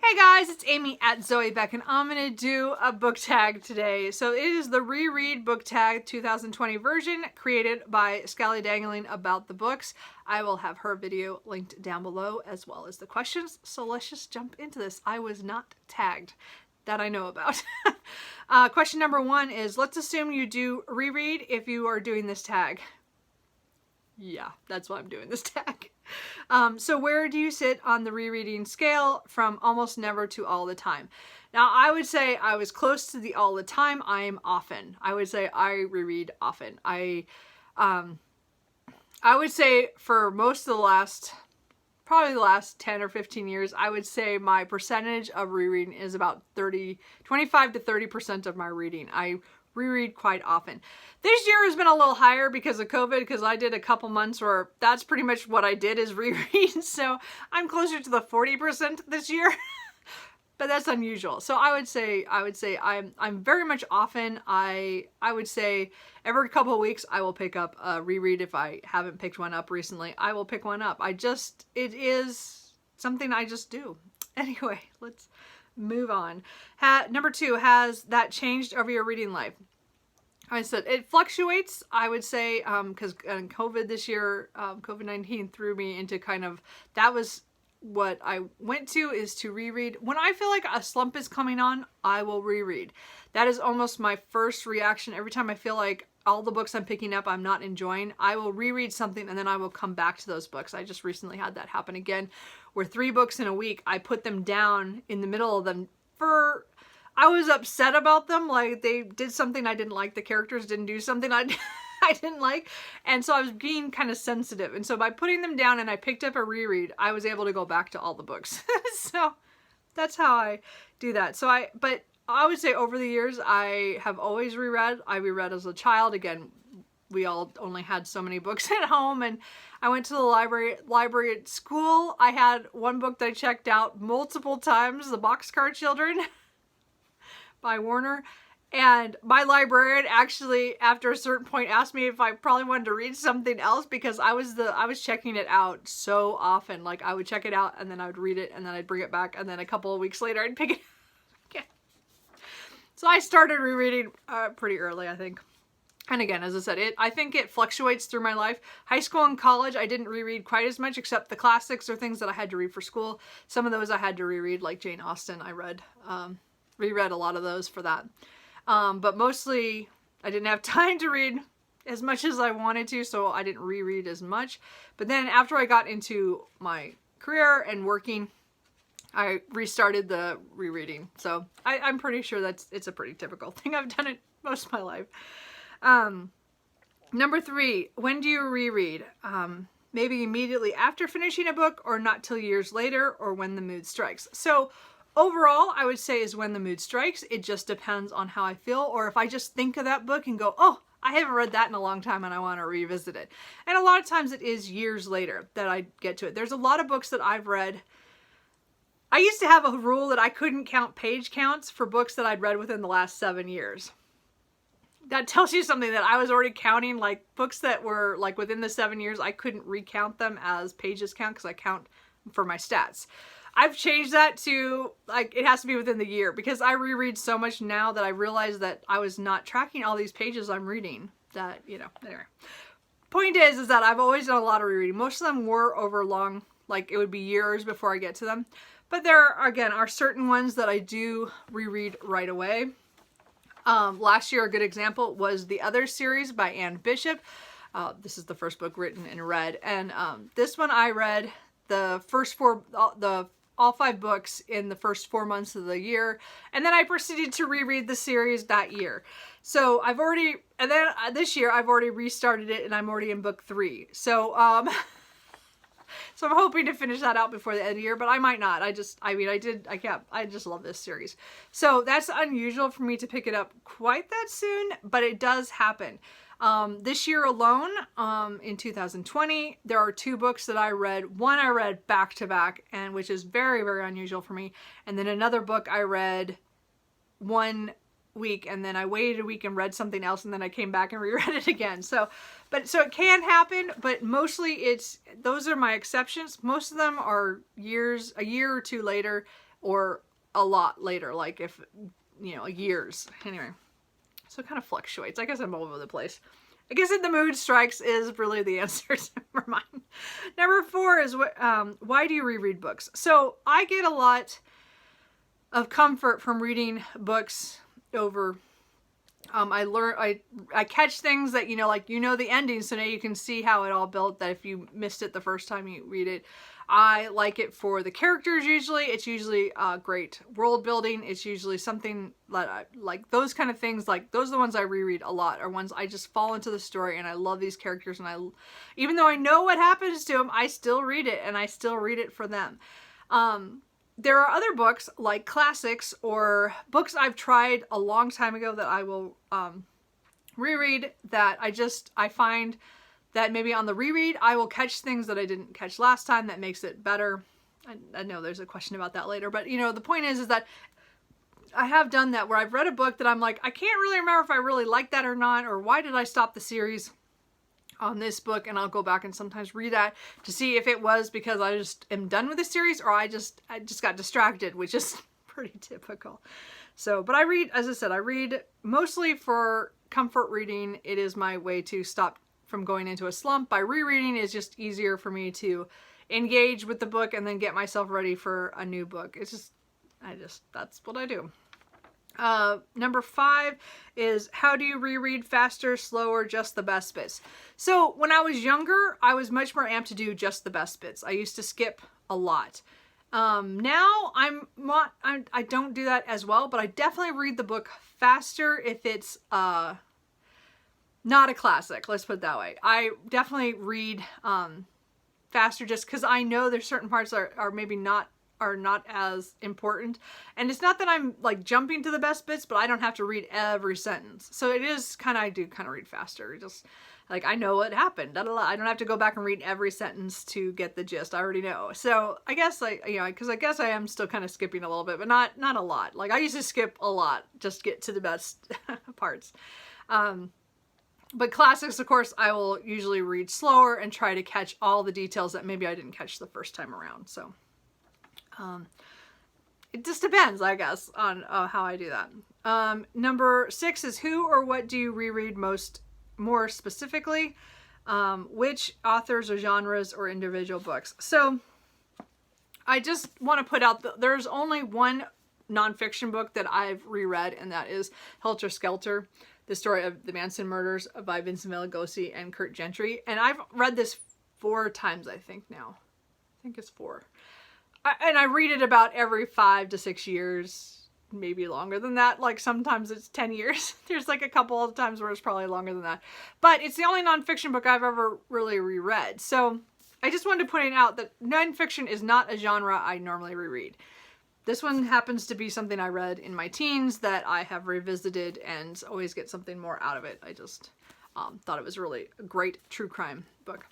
Hey guys, it's Amy at Zoe Beck, and I'm going to do a book tag today. So it is the Reread Book Tag 2020 version created by Scally Dangling About the Books. I will have her video linked down below as well as the questions. So let's just jump into this. I was not tagged that I know about. Question number one is, let's assume you do reread if you are doing this tag. Yeah, that's why I'm doing this tag. So where do you sit on the rereading scale from almost never to all the time? Now, I would say I was close to the all the time. I am often. I would say I reread often. I would say for most of the last, probably the last 10 or 15 years, I would say my percentage of rereading is about 25 to 30% of my reading. I reread quite often. This year has been a little higher because of COVID, because I did a couple months where that's pretty much what I did is reread. So I'm closer to the 40% this year, but that's unusual. So I would say I'm very much often. I would say every couple of weeks I will pick up a reread. If I haven't picked one up recently, I will pick one up. It is something I just do. Anyway, let's move on. Number two, has that changed over your reading life? I said it fluctuates. I would say because COVID this year, COVID-19 threw me into kind of, that was what I went to, is to reread. When I feel like a slump is coming on, I will reread. That is almost my first reaction. Every time I feel like all the books I'm picking up I'm not enjoying, I will reread something and then I will come back to those books. I just recently had that happen again, where 3 books in a week, I put them down in the middle of them I was upset about them. Like, they did something I didn't like. The characters didn't do something I didn't like. And so I was being kind of sensitive. And so by putting them down and I picked up a reread, I was able to go back to all the books. So that's how I do that. But I would say over the years, I have always reread. I reread as a child. Again, we all only had so many books at home, and I went to the library at school. I had one book that I checked out multiple times, The Boxcar Children by Warner. And my librarian actually, after a certain point, asked me if I probably wanted to read something else, because I was checking it out so often. Like, I would check it out and then I would read it and then I'd bring it back, and then a couple of weeks later I'd pick it up again. So I started rereading pretty early, I think. And again, as I said, I think it fluctuates through my life. High school and college, I didn't reread quite as much, except the classics or things that I had to read for school. Some of those I had to reread, like Jane Austen. I reread a lot of those for that. But mostly I didn't have time to read as much as I wanted to, so I didn't reread as much. But then after I got into my career and working, I restarted the rereading. So I'm pretty sure it's a pretty typical thing. I've done it most of my life. Number 3, when do you reread? Maybe immediately after finishing a book, or not till years later, or when the mood strikes. So overall, I would say is when the mood strikes. It just depends on how I feel, or if I just think of that book and go, oh, I haven't read that in a long time and I want to revisit it. And a lot of times it is years later that I get to it. There's a lot of books that I've read. I used to have a rule that I couldn't count page counts for books that I'd read within the last 7 years. That tells you something, that I was already counting, like, books that were like within the 7 years. I couldn't recount them as pages count because I count for my stats. I've changed that to, like, it has to be within the year, because I reread so much now that I realized that I was not tracking all these pages I'm reading. That, you know, anyway. Point is that I've always done a lot of rereading. Most of them were over long, like it would be years before I get to them. But there, again, are certain ones that I do reread right away. Last year, a good example was The Other series by Anne Bishop. This is the first book written and read. And this one I read the first all 5 books in the first 4 months of the year. And then I proceeded to reread the series that year. So this year I've already restarted it, and I'm already in book 3. So, so I'm hoping to finish that out before the end of the year, but I might not. I just love this series. So that's unusual for me to pick it up quite that soon, but it does happen. This year alone, in 2020, there are 2 books that I read. One I read back to back, and which is very, very unusual for me. And then another book I read 1 week, and then I waited a week and read something else, and then I came back and reread it again. So it can happen, but mostly those are my exceptions. Most of them are a year or 2 later, or a lot later, like if, you know, years. Anyway, so it kind of fluctuates. I guess I'm all over the place. I guess the mood strikes is really the answer to mine. Number 4 is why do you reread books? So I get a lot of comfort from reading books over. I catch things that, you know, like, you know, the ending, so now you can see how it all built, that if you missed it the first time you read it. I like it for the characters usually. It's usually great world building. It's usually something that I like, those kind of things. Like, those are the ones I reread a lot, are ones I just fall into the story and I love these characters, and even though I know what happens to them, I still read it, and I still read it for them. There are other books like classics or books I've tried a long time ago that I will reread, that I find that maybe on the reread I will catch things that I didn't catch last time that makes it better. I know there's a question about that later, but you know, the point is that I have done that where I've read a book that I'm like, I can't really remember if I really liked that or not, or why did I stop the series on this book, and I'll go back and sometimes read that to see if it was because I just am done with the series, or I just got distracted, which is pretty typical. So, but I read, as I said, I read mostly for comfort reading. It is my way to stop from going into a slump. By rereading is just easier for me to engage with the book and then get myself ready for a new book. That's what I do. Number 5 is how do you reread? Faster, slower, just the best bits? So when I was younger, I was much more amped to do just the best bits. I used to skip a lot. Now I don't do that as well, but I definitely read the book faster if it's not a classic. Let's put it that way. I definitely read faster just because I know there's certain parts that are maybe not as important. And it's not that I'm like jumping to the best bits, but I don't have to read every sentence. So it is I do read faster. Just like, I know what happened. I don't have to go back and read every sentence to get the gist. I already know. So I guess because I guess I am still kind of skipping a little bit, but not a lot. Like, I used to skip a lot, just get to the best parts. But classics, of course, I will usually read slower and try to catch all the details that maybe I didn't catch the first time around. So it just depends, I guess, on how I do that. Number 6 is who or what do you reread more specifically? Which authors or genres or individual books? So I just want to put out that there's only one nonfiction book that I've reread, and that is Helter Skelter, the story of the Manson murders by Vincent Villagossi and Kurt Gentry. And I've read this 4 times, I think now. I think it's 4. And I read it about every 5 to 6 years, maybe longer than that. Like, sometimes it's 10 years. There's like a couple of times where it's probably longer than that. But it's the only nonfiction book I've ever really reread. So I just wanted to point out that nonfiction is not a genre I normally reread. This one happens to be something I read in my teens that I have revisited and always get something more out of it. I just thought it was really a great true crime book.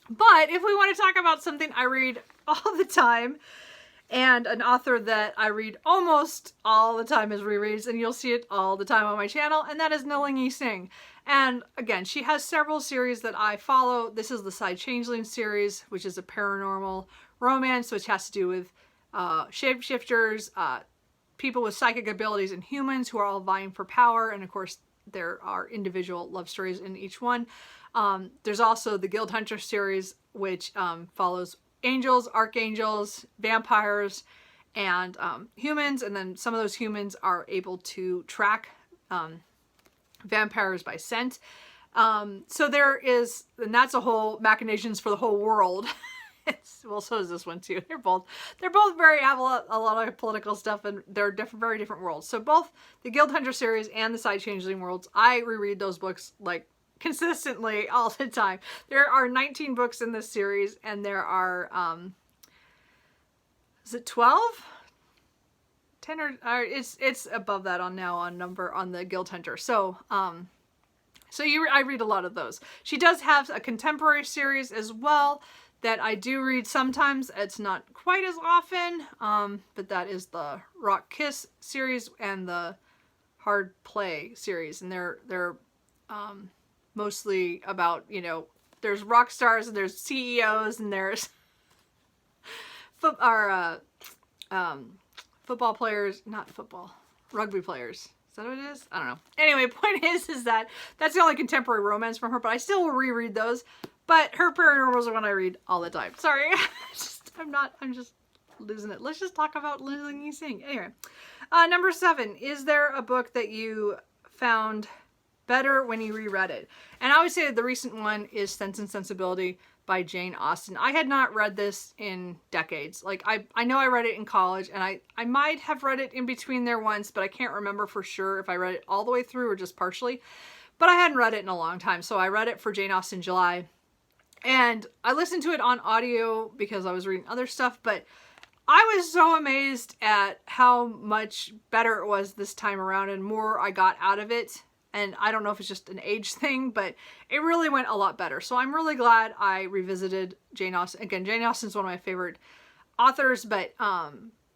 But if we want to talk about something I read all the time, and an author that I read almost all the time as rereads, and you'll see it all the time on my channel, and that is Nalini Singh. And again, she has several series that I follow. This is the Side Changeling series, which is a paranormal romance, which has to do with shapeshifters, people with psychic abilities, and humans who are all vying for power. And of course, there are individual love stories in each one. There's also the Guild Hunter series, which follows angels, archangels, vampires, and humans. And then some of those humans are able to track vampires by scent. So there is, and that's a whole machinations for the whole world. Well, so is this one too. They're both very, have a lot of political stuff, and they're very different worlds. So both the Guild Hunter series and the Side Changeling worlds, I reread those books like consistently all the time. There are 19 books in this series, and there are is it 12? 10 or it's above that on the Guild Hunter. So I read a lot of those. She does have a contemporary series as well that I do read sometimes. It's not quite as often, but that is the Rock Kiss series and the Hard Play series, and they're mostly about, you know, there's rock stars and there's CEOs and there's football players, not football, rugby players. Is that what it is? I don't know. Anyway, point is that that's the only contemporary romance from her, but I still will reread those. But her paranormals are one I read all the time. Sorry. I'm just losing it. Let's just talk about Lily Singh. Anyway, number 7, is there a book that you found better when you reread it? And I would say the recent one is Sense and Sensibility by Jane Austen. I had not read this in decades. Like, I know I read it in college, and I might have read it in between there once, but I can't remember for sure if I read it all the way through or just partially. But I hadn't read it in a long time, so I read it for Jane Austen July. And I listened to it on audio because I was reading other stuff, but I was so amazed at how much better it was this time around and more I got out of it. And I don't know if it's just an age thing, but it really went a lot better. So I'm really glad I revisited Jane Austen. Again, Jane Austen's one of my favorite authors, but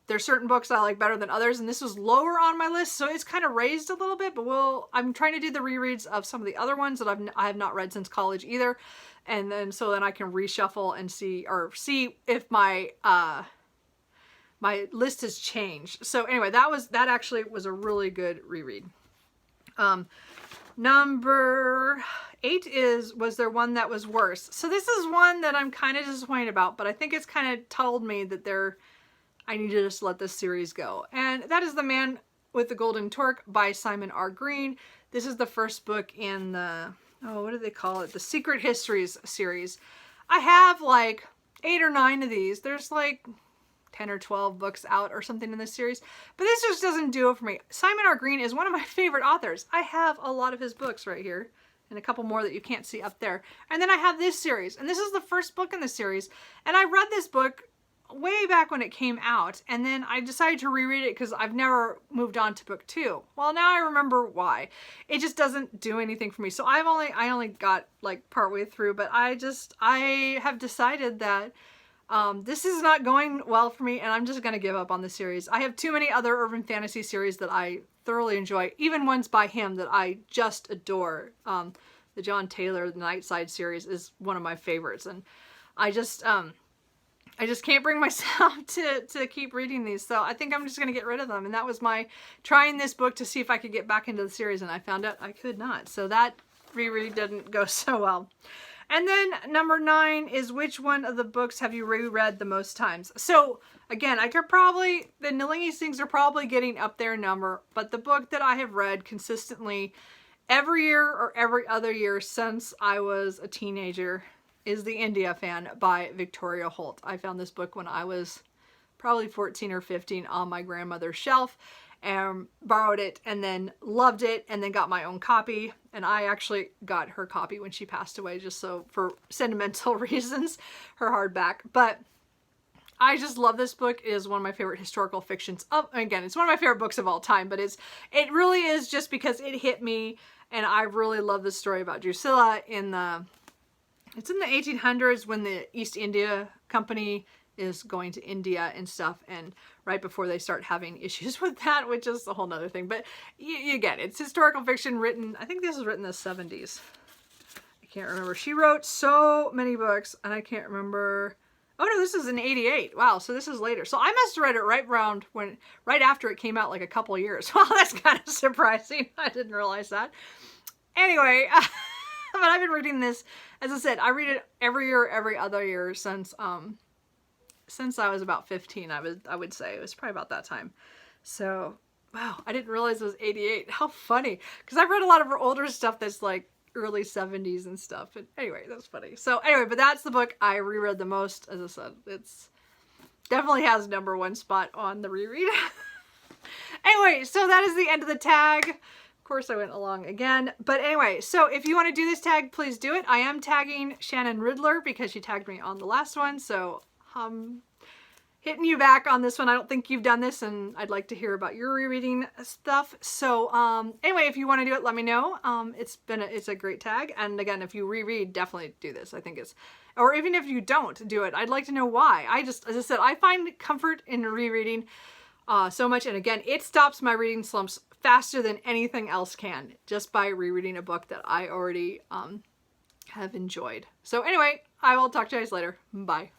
there's certain books I like better than others, and this was lower on my list, so it's kind of raised a little bit, but I'm trying to do the rereads of some of the other ones that I have not read since college either, and then I can reshuffle and see if my my list has changed. So anyway, that actually was a really good reread. Number 8 was there one that was worse? So this is one that I'm kind of disappointed about, but I think it's kind of told me that I need to just let this series go. And that is The Man with the Golden Torque by Simon R. Green. This is the first book in the, what do they call it? The Secret Histories series. I have like 8 or 9 of these. There's like 10 or 12 books out or something in this series, but this just doesn't do it for me. Simon R. Green is one of my favorite authors. I have a lot of his books right here and a couple more that you can't see up there. And then I have this series, and this is the first book in the series, and I read this book way back when it came out, and then I decided to reread it because I've never moved on to book 2. Well, now I remember why. It just doesn't do anything for me. So I only got like partway through, but I have decided that this is not going well for me, and I'm just going to give up on the series. I have too many other urban fantasy series that I thoroughly enjoy, even ones by him that I just adore. The John Taylor, the Nightside series is one of my favorites, and I just can't bring myself to keep reading these, so I think I'm just going to get rid of them. And that was my trying this book to see if I could get back into the series, and I found out I could not. So that reread didn't go so well. And then number 9 is which one of the books have you reread the most times? So again, the Nalini things are probably getting up there in number, but the book that I have read consistently every year or every other year since I was a teenager is The India Fan by Victoria Holt. I found this book when I was probably 14 or 15 on my grandmother's shelf, and borrowed it and then loved it and then got my own copy. And I actually got her copy when she passed away, just so for sentimental reasons, her hardback. But I just love this book. It is one of my favorite historical fictions. Again, it's one of my favorite books of all time, but it really is just because it hit me, and I really love the story about Drusilla it's in the 1800s when the East India Company is going to India and stuff, and right before they start having issues with that, which is a whole nother thing. But you get it. It's historical fiction written, I think this was written in the 70s. I can't remember. She wrote so many books, and I can't remember. Oh no, this is in 88. Wow, so this is later. So I must have read it right after it came out, like a couple of years. Well, that's kind of surprising. I didn't realize that. Anyway, but I've been reading this, as I said, I read it every year, every other year since I was about 15, I would say. It was probably about that time. So, wow, I didn't realize it was 88. How funny. Because I've read a lot of her older stuff that's like early 70s and stuff. And anyway, that's funny. So anyway, but that's the book I reread the most. As I said, it's definitely has number 1 spot on the reread. Anyway, so that is the end of the tag. Of course, I went along again. But anyway, so if you want to do this tag, please do it. I am tagging Shannon Riddler because she tagged me on the last one. So hitting you back on this one. I don't think you've done this, and I'd like to hear about your rereading stuff. So anyway, if you want to do it, let me know. It's a great tag, and again, if you reread, definitely do this. I think or even if you don't do it, I'd like to know why. As I said, I find comfort in rereading so much, and again, it stops my reading slumps faster than anything else can, just by rereading a book that I already have enjoyed. So anyway, I will talk to you guys later. Bye.